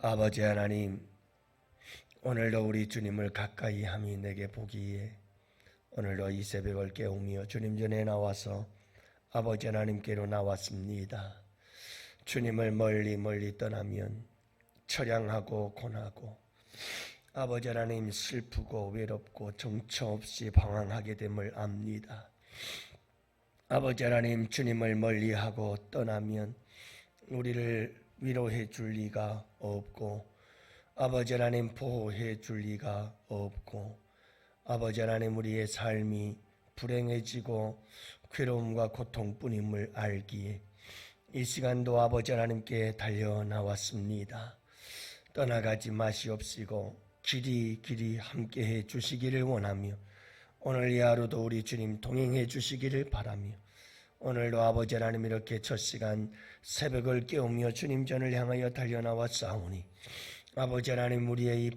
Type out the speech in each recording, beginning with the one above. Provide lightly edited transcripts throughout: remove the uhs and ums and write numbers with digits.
아버지 하나님, 오늘도 우리 주님을 가까이 함이 내게 보기에 오늘도 이 새벽을 깨우며 주님 전에 나와서 아버지 하나님께로 나왔습니다. 주님을 멀리 떠나면 처량하고 고나고 아버지 하나님 슬프고 외롭고 정처 없이 방황하게 됨을 압니다. 아버지 하나님, 주님을 멀리하고 떠나면 우리를 위로해 줄 리가 없고 아버지 하나님 보호해 줄 리가 없고 아버지 하나님 우리의 삶이 불행해지고 괴로움과 고통뿐임을 알기에 이 시간도 아버지 하나님께 달려 나왔습니다. 떠나가지 마시옵시고 길이 함께해 주시기를 원하며 오늘 이 하루도 우리 주님 동행해 주시기를 바라며 오늘도 아버지 하나님 이렇게 첫 시간 새벽을 깨우며 주님 전을 향하여 달려나와 싸우니 아버지 하나님 우리의 이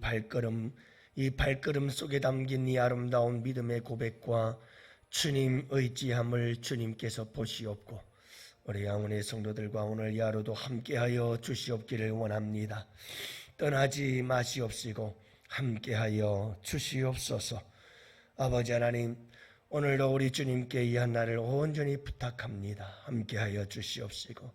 발걸음 속에 담긴 이 아름다운 믿음의 고백과 주님 의지함을 주님께서 보시옵고 우리 양원의 성도들과 오늘 이 하루도 함께하여 주시옵기를 원합니다. 떠나지 마시옵시고 함께하여 주시옵소서. 아버지 하나님, 오늘도 우리 주님께 이 한날을 온전히 부탁합니다. 함께하여 주시옵시고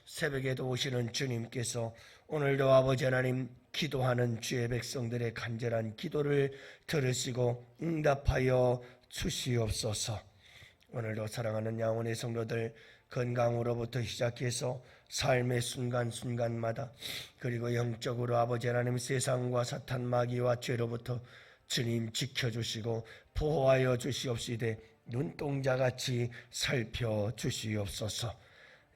새벽에도 오시는 주님께서 오늘도 아버지 하나님 기도하는 주의 백성들의 간절한 기도를 들으시고 응답하여 주시옵소서. 오늘도 사랑하는 양원의 성도들 건강으로부터 시작해서 삶의 순간순간마다 그리고 영적으로 아버지 하나님 세상과 사탄 마귀와 죄로부터 주님 지켜주시고 보호하여 주시옵시되 눈동자같이 살펴주시옵소서.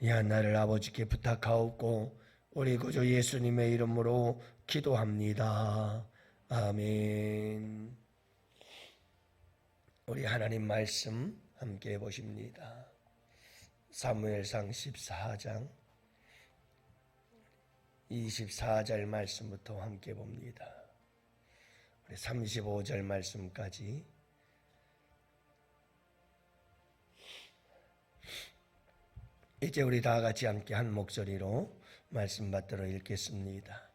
이 한날을 아버지께 부탁하옵고 우리 구주 예수님의 이름으로 기도합니다. 아멘. 우리 하나님 말씀 함께 보십니다. 사무엘상 14장 24절 말씀부터 함께 봅니다. 35절 말씀까지 이제 우리 다 같이 함께 한 목소리로 말씀 받들어 읽겠습니다.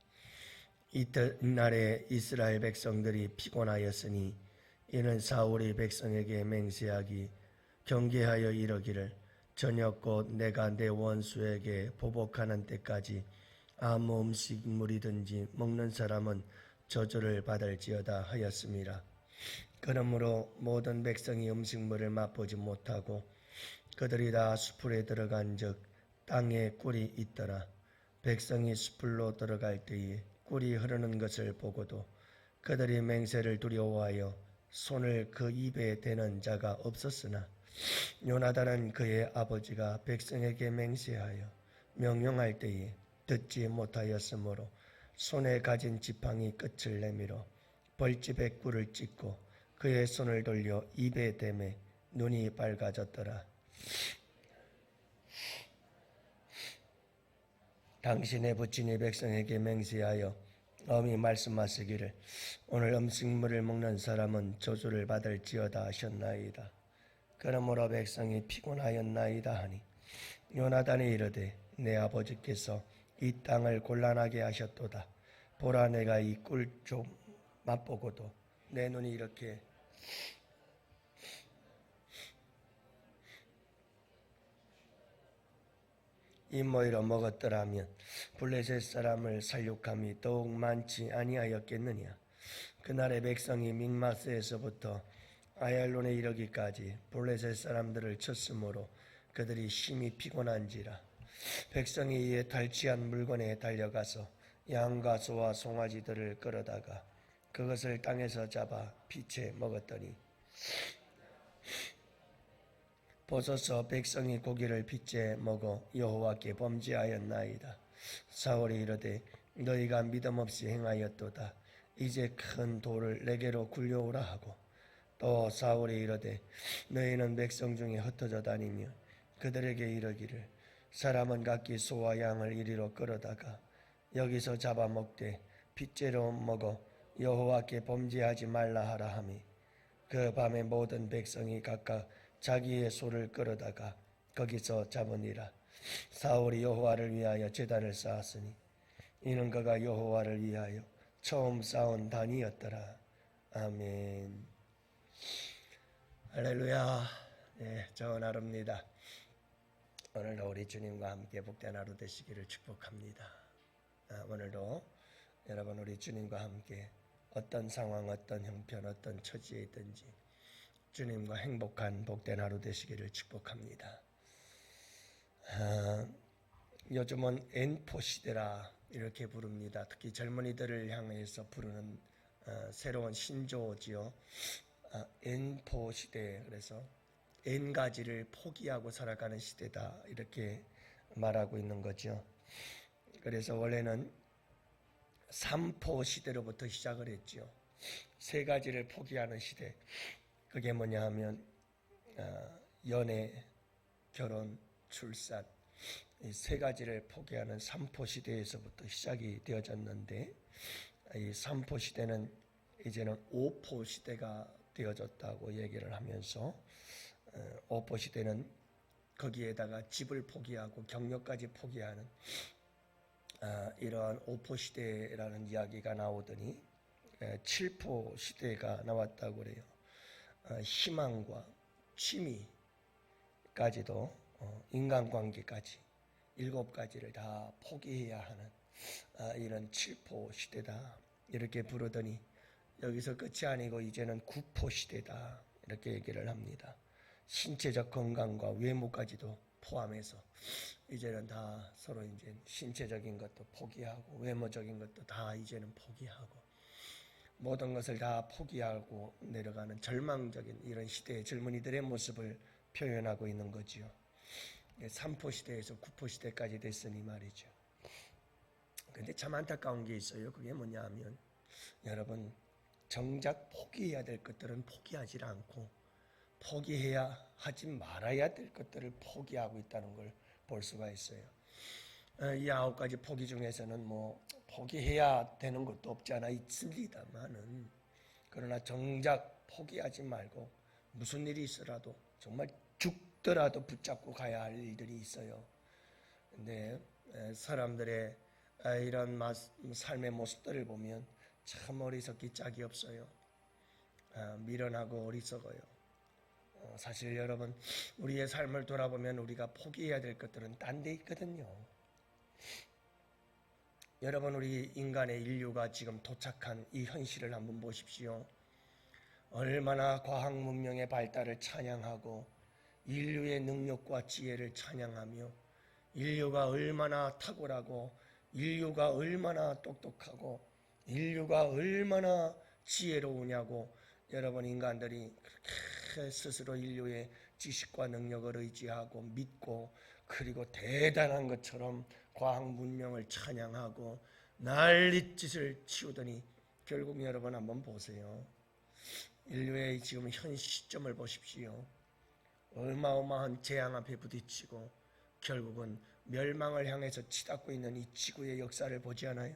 이날에 이스라엘 백성들이 피곤하였으니 이는 사울이 백성에게 맹세하기 경계하여 이르기를 저녁 곧 내가 내 원수에게 보복하는 때까지 아무 음식물이든지 먹는 사람은 저주를 받을지어다 하였습니다. 그러므로 모든 백성이 음식물을 맛보지 못하고 그들이 다 숲으로 들어간즉 땅에 꿀이 있더라. 백성이 숲으로 들어갈 때에 꿀이 흐르는 것을 보고도 그들이 맹세를 두려워하여 손을 그 입에 대는 자가 없었으나 요나단은 그의 아버지가 백성에게 맹세하여 명령할 때에 듣지 못하였으므로 손에 가진 지팡이 끝을 내밀어 벌집에 꿀을 찍고 그의 손을 돌려 입에 대매 눈이 밝아졌더라. 당신의 부친이 백성에게 맹세하여 엄히 말씀하시기를 오늘 음식물을 먹는 사람은 저주를 받을지어다 하셨나이다. 그러므로 백성이 피곤하였나이다 하니 요나단이 이르되 내 아버지께서 이 땅을 곤란하게 하셨도다. 보라 내가 이 꿀 좀 맛보고도 내 눈이 이렇게 인모이로 먹었더라면 블레셋 사람을 살육함이 더욱 많지 아니하였겠느냐. 그날의 백성이 믹마스에서부터 아얄론에 이르기까지 블레셋 사람들을 쳤으므로 그들이 심히 피곤한지라. 백성이 이에 탈취한 물건에 달려가서 양과 소와 송아지들을 끌어다가 그것을 땅에서 잡아 피채 먹었더니 보소서 백성이 고기를 빚째 먹어 여호와께 범죄하였나이다. 사울이 이르되 너희가 믿음 없이 행하였도다. 이제 큰 돌을 내게로 굴려오라 하고 또 사울이 이르되 너희는 백성 중에 흩어져 다니며 그들에게 이르기를 사람은 각기 소와 양을 이리로 끌어다가 여기서 잡아먹되 빚째로 먹어 여호와께 범죄하지 말라 하라 하며 그 밤에 모든 백성이 각각 자기의 소를 끌어다가 거기서 잡으니라. 사울이 여호와를 위하여 제단을 쌓았으니 이는 그가 여호와를 위하여 처음 쌓은 단이었더라. 아멘. 할렐루야. 네, 좋은 하루입니다. 오늘도 우리 주님과 함께 복된 하루 되시기를 축복합니다. 오늘도 여러분 우리 주님과 함께 어떤 상황, 어떤 형편, 어떤 처지에 있든지 주님과 행복한 복된 하루 되시기를 축복합니다. 요즘은 N포 시대라 이렇게 부릅니다. 특히 젊은이들을 향해서 부르는 새로운 신조어지요. N포 시대, 그래서 N가지를 포기하고 살아가는 시대다 이렇게 말하고 있는 거죠. 그래서 원래는 3포 시대로부터 시작을 했죠. 3가지를 포기하는 시대. 그게 뭐냐 하면 연애, 결혼, 출산, 이 3가지를 포기하는 3포 시대에서부터 시작이 되어졌는데, 이 3포 시대는 이제는 5포 시대가 되어졌다고 얘기를 하면서 5포 시대는 거기에다가 집을 포기하고 경력까지 포기하는 이러한 5포 시대라는 이야기가 나오더니 7포 시대가 나왔다고 그래요. 희망과 취미까지도 인간관계까지 7가지를 다 포기해야 하는 이런 7포 시대다 이렇게 부르더니 여기서 끝이 아니고 이제는 9포 시대다 이렇게 얘기를 합니다. 신체적 건강과 외모까지도 포함해서 이제는 다 서로 이제 신체적인 것도 포기하고 외모적인 것도 다 이제는 포기하고 모든 것을 다 포기하고 내려가는 절망적인 이런 시대의 젊은이들의 모습을 표현하고 있는 거지요. 3포 시대에서 9포 시대까지 됐으니 말이죠. 근데 참 안타까운 게 있어요. 그게 뭐냐 하면 여러분 정작 포기해야 될 것들은 포기하지 않고 포기해야 하지 말아야 될 것들을 포기하고 있다는 걸 볼 수가 있어요. 이 9가지 포기 중에서는 뭐 포기해야 되는 것도 없지 않아 있습니다만은 그러나 정작 포기하지 말고 무슨 일이 있어라도 정말 죽더라도 붙잡고 가야 할 일들이 있어요. 근데 사람들의 이런 삶의 모습들을 보면 참 어리석기 짝이 없어요. 미련하고 어리석어요. 사실 여러분 우리의 삶을 돌아보면 우리가 포기해야 될 것들은 딴 데 있거든요. 여러분 우리 인간의 인류가 지금 도착한 이 현실을 한번 보십시오. 얼마나 과학 문명의 발달을 찬양하고 인류의 능력과 지혜를 찬양하며 인류가 얼마나 탁월하고 인류가 얼마나 똑똑하고 인류가 얼마나 지혜로우냐고 여러분 인간들이 그렇게 스스로 인류의 지식과 능력을 의지하고 믿고 그리고 대단한 것처럼 과학 문명을 찬양하고 난리짓을 치우더니 결국 여러분 한번 보세요. 인류의 지금 현 시점을 보십시오. 어마어마한 재앙 앞에 부딪히고 결국은 멸망을 향해서 치닫고 있는 이 지구의 역사를 보지 않아요?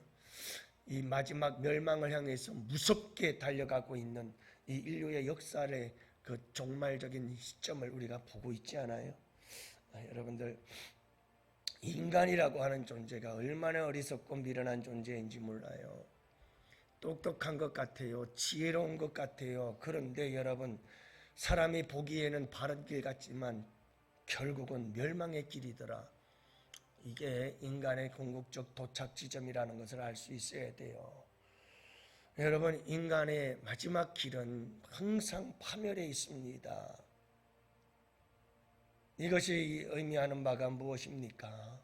이 마지막 멸망을 향해서 무섭게 달려가고 있는 이 인류의 역사의 그 종말적인 시점을 우리가 보고 있지 않아요? 여러분들 인간이라고 하는 존재가 얼마나 어리석고 미련한 존재인지 몰라요. 똑똑한 것 같아요. 지혜로운 것 같아요. 그런데 여러분 사람이 보기에는 바른 길 같지만 결국은 멸망의 길이더라. 이게 인간의 궁극적 도착 지점이라는 것을 알 수 있어야 돼요. 여러분 인간의 마지막 길은 항상 파멸에 있습니다. 이것이 의미하는 바가 무엇입니까?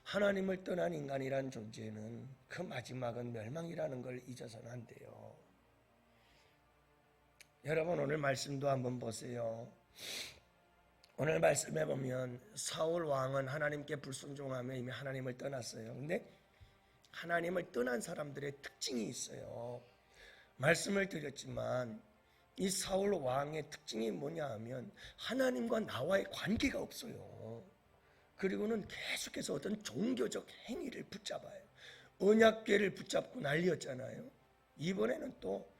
하나님을 떠난 인간이란 존재는 그 마지막은 멸망이라는 걸 잊어서는 안 돼요. 여러분 오늘 말씀도 한번 보세요. 오늘 말씀해 보면 사울 왕은 하나님께 불순종하며 이미 하나님을 떠났어요. 근데 하나님을 떠난 사람들의 특징이 있어요. 말씀을 드렸지만 이 사울 왕의 특징이 뭐냐 하면 하나님과 나와의 관계가 없어요. 그리고는 계속해서 어떤 종교적 행위를 붙잡아요. 언약궤를 붙잡고 난리였잖아요. 이번에는 또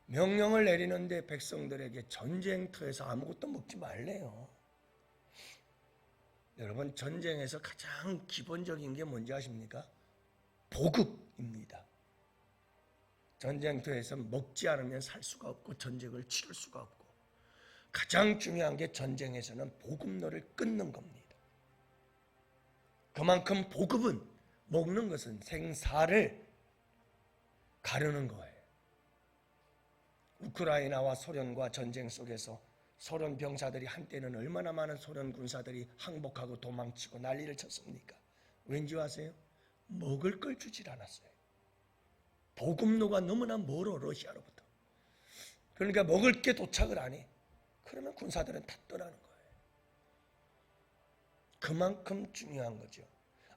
명령을 내리는데 백성들에게 전쟁터에서 아무것도 먹지 말래요. 여러분 전쟁에서 가장 기본적인 게 뭔지 아십니까? 보급입니다. 전쟁터에서 먹지 않으면 살 수가 없고 전쟁을 치를 수가 없고 가장 중요한 게 전쟁에서는 보급로를 끊는 겁니다. 그만큼 보급은 먹는 것은 생사를 가르는 거예요. 우크라이나와 소련과 전쟁 속에서 소련 병사들이 한때는 얼마나 많은 소련 군사들이 항복하고 도망치고 난리를 쳤습니까? 왠지 아세요? 먹을 걸 주질 않았어요. 보급로가 너무나 멀어, 러시아로부터. 그러니까 먹을 게 도착을 안 해. 그러면 군사들은 다 떠나는 거예요. 그만큼 중요한 거죠.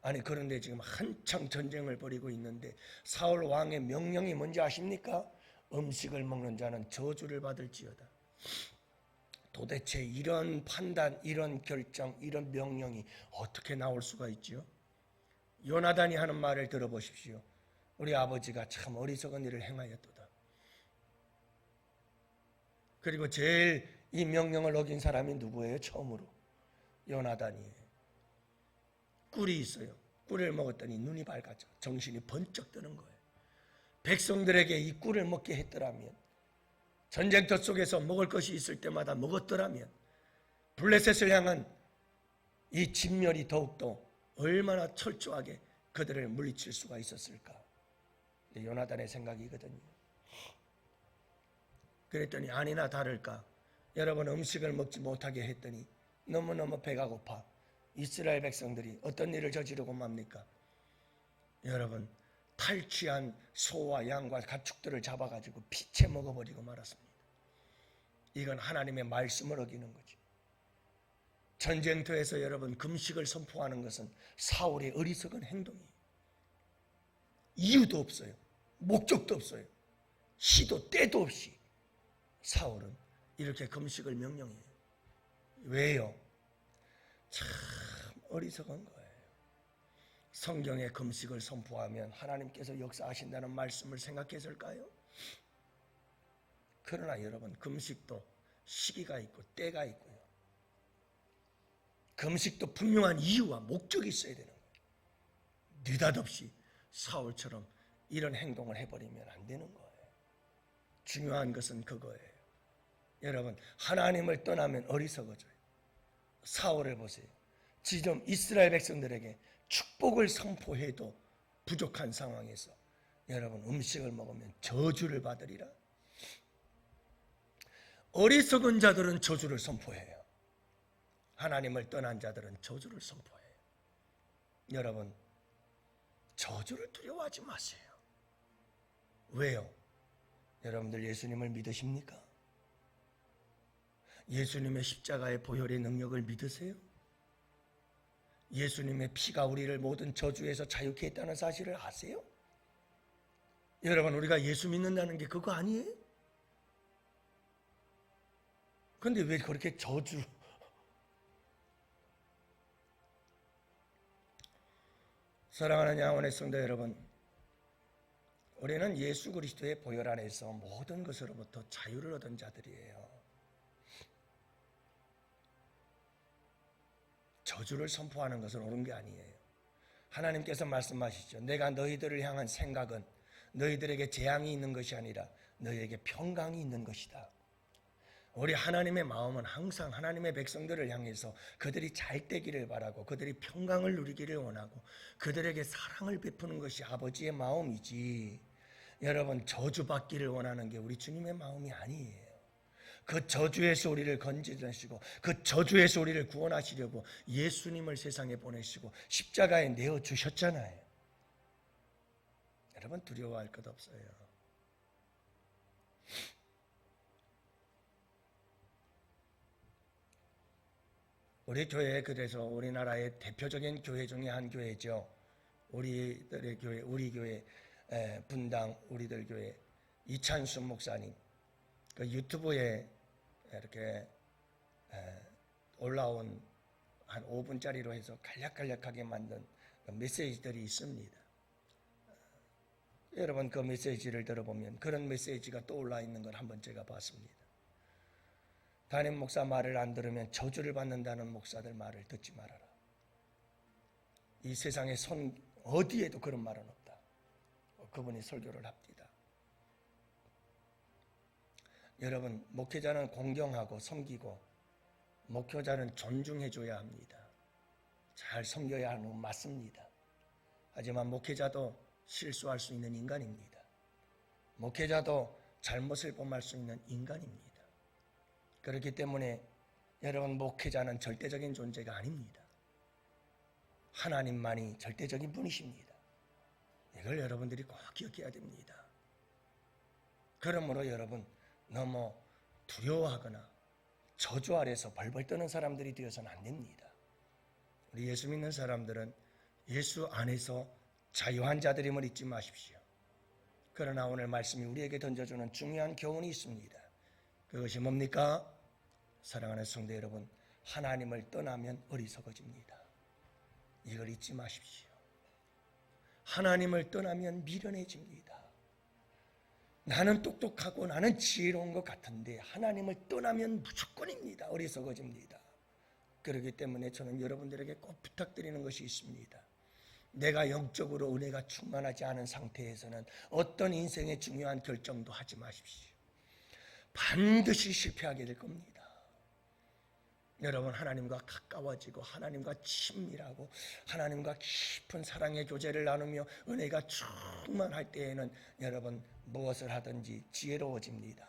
아니 그런데 지금 한창 전쟁을 벌이고 있는데 사울 왕의 명령이 뭔지 아십니까? 음식을 먹는 자는 저주를 받을지어다. 도대체 이런 판단, 이런 결정, 이런 명령이 어떻게 나올 수가 있지요? 요나단이 하는 말을 들어보십시오. 우리 아버지가 참 어리석은 일을 행하였도다. 그리고 제일 이 명령을 어긴 사람이 누구예요? 처음으로 요나단이에요. 꿀이 있어요. 꿀을 먹었더니 눈이 밝아져 정신이 번쩍 뜨는 거예요. 백성들에게 이 꿀을 먹게 했더라면, 전쟁터 속에서 먹을 것이 있을 때마다 먹었더라면 블레셋을 향한 이 진멸이 더욱더 얼마나 철저하게 그들을 물리칠 수가 있었을까. 요나단의 생각이거든요. 그랬더니 아니나 다를까 여러분 음식을 먹지 못하게 했더니 너무너무 배가 고파 이스라엘 백성들이 어떤 일을 저지르고 맙니까? 여러분 탈취한 소와 양과 가축들을 잡아가지고 피채 먹어버리고 말았습니다. 이건 하나님의 말씀을 어기는 거지. 전쟁터에서 여러분 금식을 선포하는 것은 사울의 어리석은 행동이에요. 이유도 없어요. 목적도 없어요. 시도 때도 없이 사울은 이렇게 금식을 명령해요. 왜요? 참 어리석은 거예요. 성경에 금식을 선포하면 하나님께서 역사하신다는 말씀을 생각했을까요? 그러나 여러분 금식도 시기가 있고 때가 있고요. 금식도 분명한 이유와 목적이 있어야 되는 거예요. 느닷없이 사울처럼 이런 행동을 해버리면 안 되는 거예요. 중요한 것은 그거예요. 여러분 하나님을 떠나면 어리석어져요. 사울을 보세요. 지금 이스라엘 백성들에게 축복을 선포해도 부족한 상황에서 여러분 음식을 먹으면 저주를 받으리라. 어리석은 자들은 저주를 선포해요. 하나님을 떠난 자들은 저주를 선포해요. 여러분 저주를 두려워하지 마세요. 왜요? 여러분들 예수님을 믿으십니까? 예수님의 십자가의 보혈의 능력을 믿으세요? 예수님의 피가 우리를 모든 저주에서 자유케 했다는 사실을 아세요? 여러분 우리가 예수 믿는다는 게 그거 아니에요? 그런데 왜 그렇게 저주? 사랑하는 양원의 성도 여러분, 우리는 예수 그리스도의 보혈 안에서 모든 것으로부터 자유를 얻은 자들이에요. 저주를 선포하는 것은 옳은 게 아니에요. 하나님께서 말씀하시죠. 내가 너희들을 향한 생각은 너희들에게 재앙이 있는 것이 아니라 너희에게 평강이 있는 것이다. 우리 하나님의 마음은 항상 하나님의 백성들을 향해서 그들이 잘 되기를 바라고 그들이 평강을 누리기를 원하고 그들에게 사랑을 베푸는 것이 아버지의 마음이지, 여러분 저주받기를 원하는 게 우리 주님의 마음이 아니에요. 그 저주에서 우리를 건져내시고 그 저주에서 우리를 구원하시려고 예수님을 세상에 보내시고 십자가에 내어주셨잖아요. 여러분 두려워할 것 없어요. 우리 교회, 그래서 우리나라의 대표적인 교회 중에 한 교회죠. 우리들의 교회, 우리 교회 분당 우리들 교회 이찬수 목사님, 그 유튜브에 이렇게 올라온 한 5분짜리로 해서 간략간략하게 만든 메시지들이 있습니다. 여러분 그 메시지를 들어보면 그런 메시지가 떠올라 있는 걸 한번 제가 봤습니다. 담임 목사 말을 안 들으면 저주를 받는다는 목사들 말을 듣지 말아라. 이 세상에 어디에도 그런 말은 없다. 그분이 설교를 합니다. 여러분, 목회자는 공경하고 섬기고 목회자는 존중해줘야 합니다. 잘 섬겨야 하는 건 맞습니다. 하지만 목회자도 실수할 수 있는 인간입니다. 목회자도 잘못을 범할 수 있는 인간입니다. 그렇기 때문에 여러분, 목회자는 절대적인 존재가 아닙니다. 하나님만이 절대적인 분이십니다. 이걸 여러분들이 꼭 기억해야 됩니다. 그러므로 여러분, 너무 두려워하거나 저주 아래서 벌벌 떠는 사람들이 되어서는 안 됩니다. 우리 예수 믿는 사람들은 예수 안에서 자유한 자들임을 잊지 마십시오. 그러나 오늘 말씀이 우리에게 던져주는 중요한 교훈이 있습니다. 그것이 뭡니까? 사랑하는 성도 여러분, 하나님을 떠나면 어리석어집니다. 이걸 잊지 마십시오. 하나님을 떠나면 미련해집니다. 나는 똑똑하고 나는 지혜로운 것 같은데 하나님을 떠나면 무조건입니다. 어리석어집니다. 그렇기 때문에 저는 여러분들에게 꼭 부탁드리는 것이 있습니다. 내가 영적으로 은혜가 충만하지 않은 상태에서는 어떤 인생의 중요한 결정도 하지 마십시오. 반드시 실패하게 될 겁니다. 여러분, 하나님과 가까워지고 하나님과 친밀하고 하나님과 깊은 사랑의 교제를 나누며 은혜가 충만할 때에는 여러분, 무엇을 하든지 지혜로워집니다.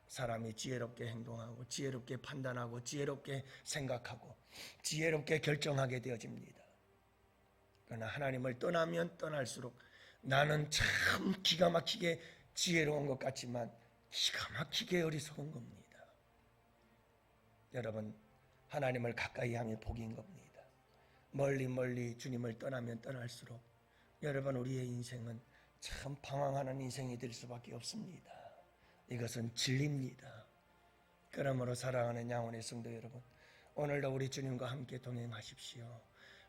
사람이 지혜롭게 행동하고 지혜롭게 판단하고 지혜롭게 생각하고 지혜롭게 결정하게 되어집니다. 그러나 하나님을 떠나면 떠날수록 나는 참 기가 막히게 지혜로운 것 같지만 기가 막히게 어리석은 겁니다. 여러분, 하나님을 가까이 하면 복인 겁니다. 멀리 멀리 주님을 떠나면 떠날수록 여러분, 우리의 인생은 참 방황하는 인생이 될 수밖에 없습니다. 이것은 진리입니다. 그러므로 사랑하는 양원의 성도 여러분, 오늘도 우리 주님과 함께 동행하십시오.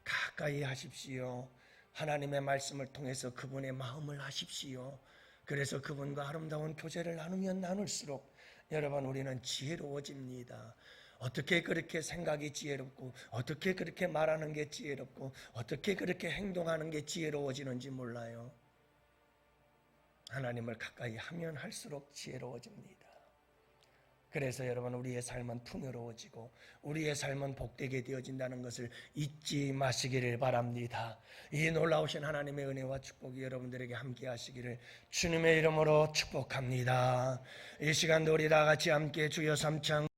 가까이 하십시오. 하나님의 말씀을 통해서 그분의 마음을 하십시오. 그래서 그분과 아름다운 교제를 나누면 나눌수록 여러분, 우리는 지혜로워집니다. 어떻게 그렇게 생각이 지혜롭고 어떻게 그렇게 말하는 게 지혜롭고 어떻게 그렇게 행동하는 게 지혜로워지는지 몰라요. 하나님을 가까이 하면 할수록 지혜로워집니다. 그래서 여러분, 우리의 삶은 풍요로워지고 우리의 삶은 복되게 되어진다는 것을 잊지 마시기를 바랍니다. 이 놀라우신 하나님의 은혜와 축복이 여러분들에게 함께 하시기를 주님의 이름으로 축복합니다. 이 시간도 우리 다 같이 함께 주여 삼창